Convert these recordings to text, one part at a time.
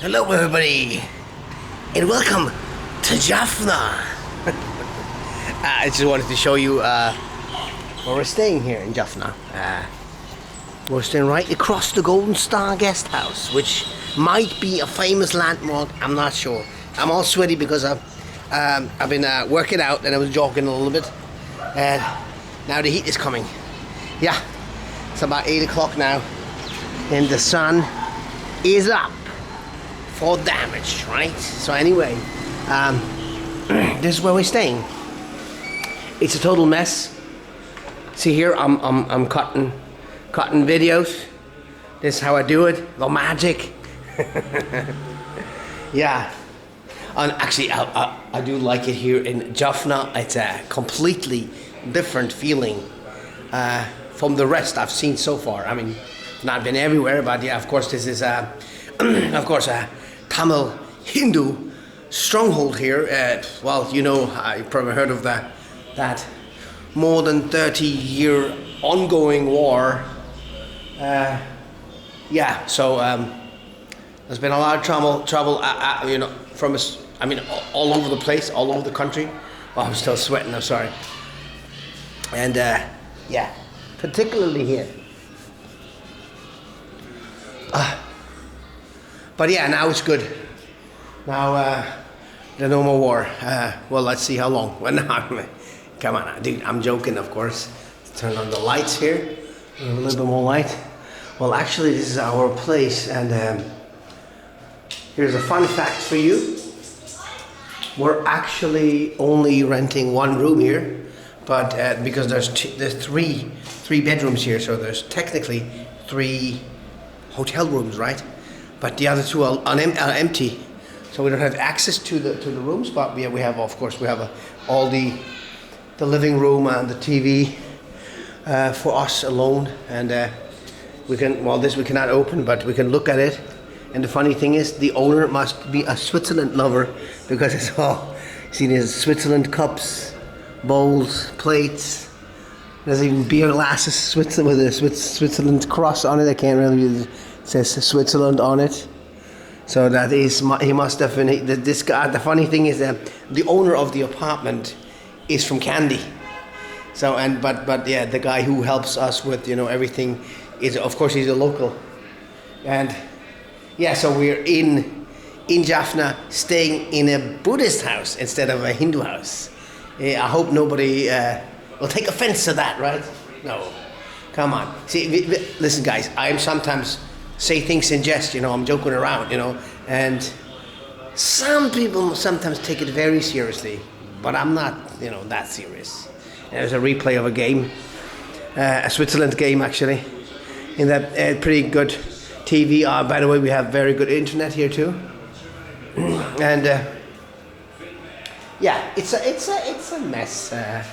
Hello everybody, and welcome to Jaffna. I just wanted to show you where we're staying here in Jaffna. We're staying right across the Golden Star Guest House, which might be a famous landmark. I'm not sure. I'm all sweaty because I've been working out and I was jogging a little bit, and now the heat is coming. Yeah, it's about 8 o'clock now, and the sun is up for damage, right? So anyway, this is where we're staying. It's a total mess. See here, I'm cutting videos. This is how I do it. The magic. Yeah. And actually, I do like it here in Jaffna. It's a completely different feeling from the rest I've seen so far. I mean, not been everywhere, but yeah, of course, this is of course a Tamil Hindu stronghold here. Well, you know, you've probably heard of that more than 30-year ongoing war. Yeah, so there's been a lot of trouble, you know, from us. I mean, all over the place, all over the country. Oh, I'm still sweating. I'm sorry. And yeah, particularly here. But yeah, now it's good. Now there's no more war. Well, let's see how long. Well, no, come on, dude. I'm joking, of course. Let's turn on the lights here. A little bit more light. Well, actually, this is our place, and here's a fun fact for you. We're actually only renting one room here, but because there's three bedrooms here, so there's technically 3 hotel rooms, right? But the other 2 are empty, so we don't have access to the rooms. But we have, of course, we have all the living room and the TV for us alone, and we can. Well, this we cannot open, but we can look at it. And the funny thing is, the owner must be a Switzerland lover, because it's all, see, there's Switzerland cups, bowls, plates. There's even beer glasses, Switzerland with a Switzerland cross on it. I can't really. It says Switzerland on it, so that is, he must definitely. This guy. The funny thing is that the owner of the apartment is from Kandy. So but yeah, the guy who helps us with, you know, everything is, of course, he's a local, and yeah, so we're in Jaffna, staying in a Buddhist house instead of a Hindu house. I hope nobody will take offense to that, right? No, come on. See, listen, guys. I am sometimes say things in jest, you know, I'm joking around, you know, and some people sometimes take it very seriously, but I'm not, you know, that serious. There's a replay of a game, a Switzerland game actually, in that pretty good TV. By the way, we have very good internet here too, and yeah, it's a mess a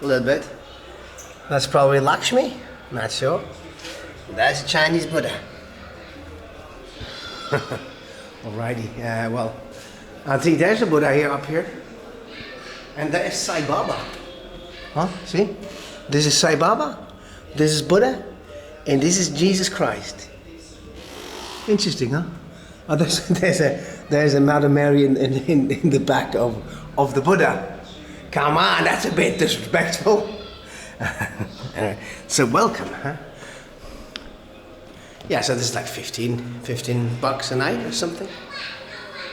little bit. That's probably Lakshmi, not sure. That's Chinese Buddha. Alrighty, well, I think there's a Buddha here, up here, and there's Sai Baba. Huh? See, this is Sai Baba, this is Buddha, and this is Jesus Christ. Interesting, huh? Oh, there's a Mother Mary in the back of the Buddha. Come on, that's a bit disrespectful. So welcome, huh? Yeah, so this is like 15 bucks a night or something.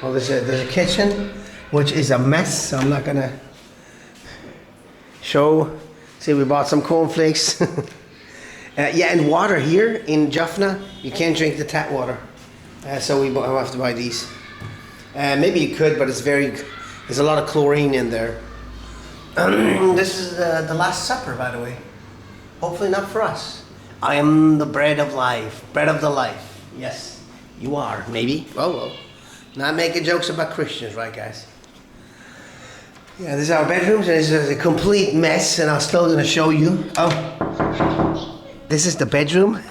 Well, there's a kitchen, which is a mess, so I'm not gonna show. See, we bought some cornflakes. Yeah, and water here in Jaffna, you can't drink the tap water. So we have to buy these. Maybe you could, but there's a lot of chlorine in there. This is the Last Supper, by the way. Hopefully not for us. I am the bread of life, bread of the life. Yes, you are, maybe. Well, not making jokes about Christians, right, guys? Yeah, this is our bedrooms, and this is a complete mess, and I'm still gonna show you. Oh, this is the bedroom.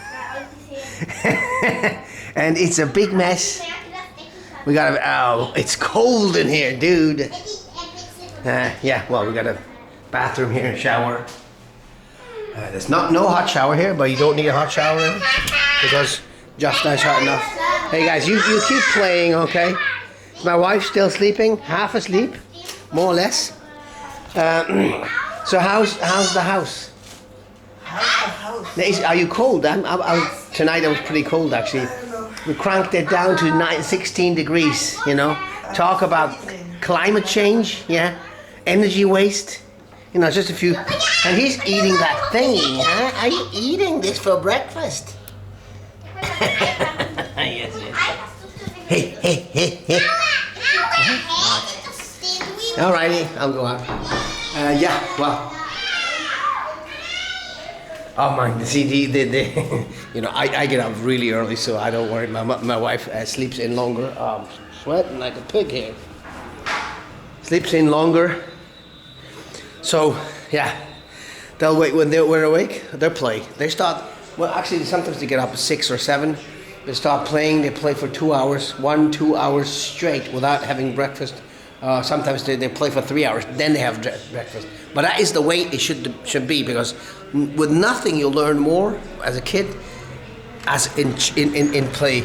And it's a big mess. We got oh, it's cold in here, dude. Yeah, well, we got a bathroom here, shower. There's no hot shower here, but you don't need a hot shower because Jaffna is hot enough. Hey guys, you keep playing, okay? My wife's still sleeping, half asleep, more or less. So how's the house? Are you cold? Tonight I was pretty cold actually. We cranked it down to 16 degrees, you know. Talk about climate change, yeah. Energy waste, you know, just a few. And he's eating that thing, huh? Are you eating this for breakfast? Yes. Hey. Alrighty, I'll go out. Yeah, well. Oh man, see the you know, I get up really early, so I don't worry. My wife sleeps in longer. I'm sweating like a pig here. Sleeps in longer. So yeah, they'll wait when we're awake. They'll play. They start. Well, actually, sometimes they get up at 6 or 7. They start playing. They play for 2 hours, 2 hours straight without having breakfast. Sometimes they play for 3 hours, then they have breakfast. But that is the way it should be, because with nothing you learn more as a kid as in play.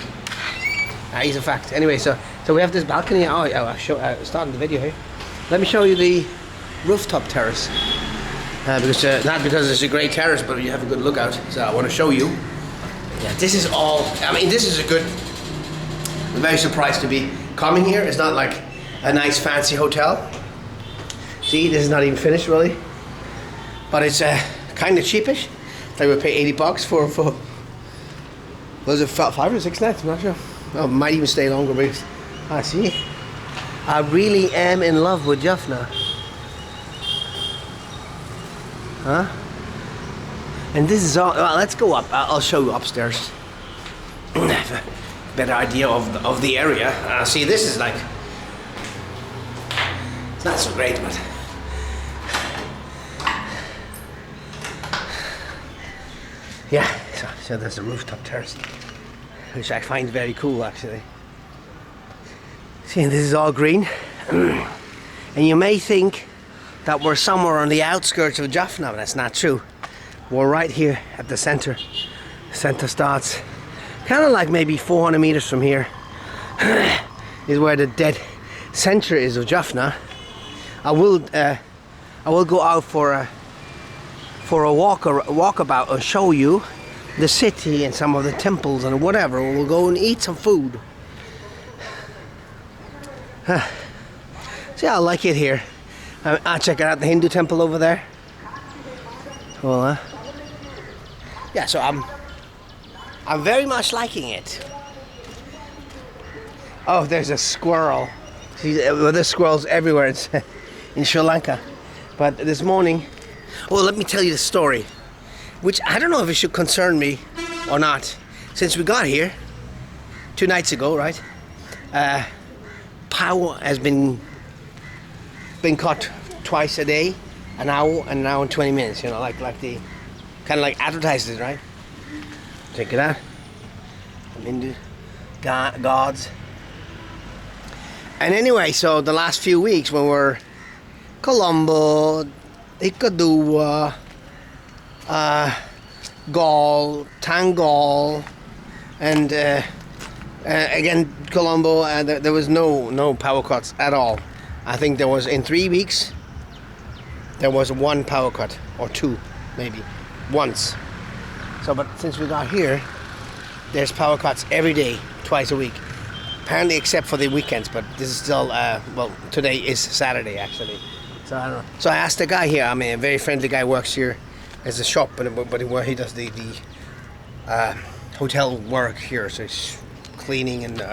That is a fact. Anyway, so we have this balcony. I'll start the video here. Let me show you the rooftop terrace. Because not because it's a great terrace, but you have a good lookout. So I want to show you. Yeah, this is all. I mean, this is a good. I'm very surprised to be coming here. It's not like a nice fancy hotel. See, this is not even finished really, but it's kind of cheapish. Like we pay $80 for was it 5 or 6 nights? I'm not sure. Oh, might even stay longer because see, I really am in love with Jaffna. Huh? And this is all. Well, let's go up. I'll show you upstairs. Have a better idea of the area. See, this is like. It's not so great, but yeah. So there's a rooftop terrace, which I find very cool, actually. See, this is all green, and you may think that we're somewhere on the outskirts of Jaffna, but that's not true. We're right here at the center. The center starts kind of like maybe 400 meters from here. Is where the dead center is of Jaffna. I will go out for a walkabout and show you the city and some of the temples and whatever. We'll go and eat some food. See, I like it here. I'll check out the Hindu temple over there. Well, yeah. So I'm very much liking it. Oh, there's a squirrel. See, well, there's squirrels everywhere. It's in Sri Lanka. But this morning, well, let me tell you the story, which I don't know if it should concern me or not. Since we got here 2 nights ago, right? Power has been cut twice a day, an hour and 20 minutes. You know, like the kind of like advertises, right? Check it out. Hindu gods. And anyway, so the last few weeks when we're Colombo, Ikadua, Gaul, Tangol, and again Colombo, there was no power cuts at all. I think there was in 3 weeks there was 1 power cut or 2 maybe once. So but since we got here, there's power cuts every day, twice a week. Apparently except for the weekends, but this is still well, today is Saturday actually. So I don't know. So I asked the guy here. I mean, a very friendly guy, works here as a shop, but where he does the hotel work here. So he's cleaning and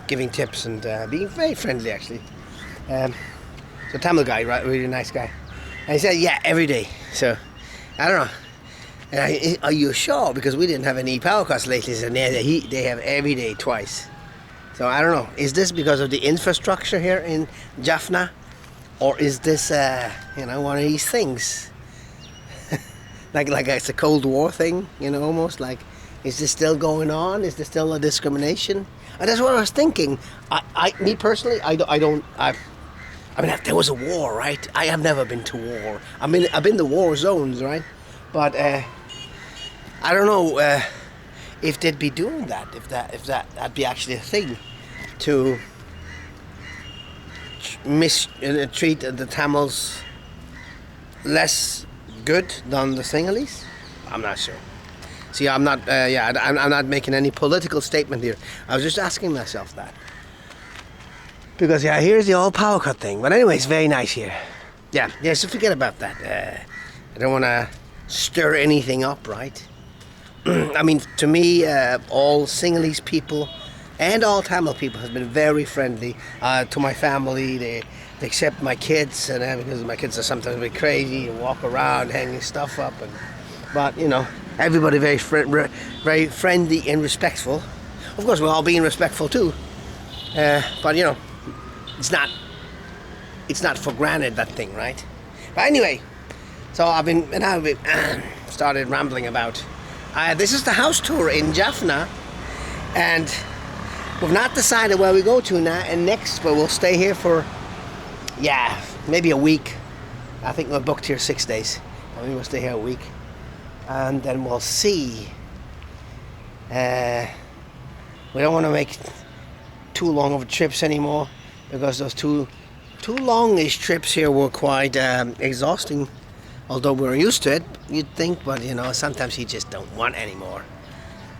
giving tips and being very friendly actually. So Tamil guy, right? Really nice guy. And he said, yeah, every day. So I don't know. And are you sure? Because we didn't have any power cuts lately. So they have every day, twice. So I don't know. Is this because of the infrastructure here in Jaffna, or is this you know, one of these things? like it's a Cold War thing, you know, almost like, is this still going on? Is there still a discrimination? And that's what I was thinking. Me personally, I mean, if there was a war, right? I have never been to war. I mean, I've been to war zones, right? But I don't know. if they'd be doing that, if that'd be actually a thing, to treat the Tamils less good than the Sinhalese. I'm not sure. See, I'm not. I'm not making any political statement here. I was just asking myself that because here's the old power cut thing. But anyway, it's very nice here. Yeah. So forget about that. I don't want to stir anything up, right? I mean, to me, all Sinhalese people and all Tamil people has been very friendly to my family. They accept my kids, and because my kids are sometimes a bit crazy and walk around hanging stuff up, but everybody very friendly and respectful. Of course, we're all being respectful too, but it's not for granted, that thing, right? But anyway, so I've been started rambling about. This is the house tour in Jaffna, and we've not decided where we go to next, but we'll stay here for maybe a week. I think we're booked here 6 days. Maybe we'll stay here a week, and then we'll see. We don't want to make too long of trips anymore, because those two longish trips here were quite exhausting. Although we're used to it, you'd think, but sometimes you just don't want anymore.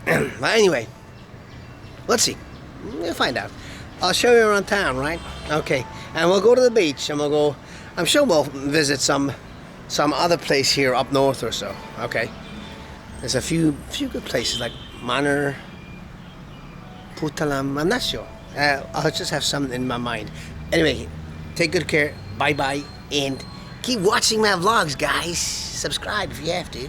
But anyway, let's see. We'll find out. I'll show you around town, right? Okay, and we'll go to the beach, and I'm sure we'll visit some other place here up north or so. Okay, there's a few good places like Manor, Puttalam. I'm not sure. I'll just have something in my mind. Anyway, take good care. Bye bye, and keep watching my vlogs, guys. Subscribe if you have to.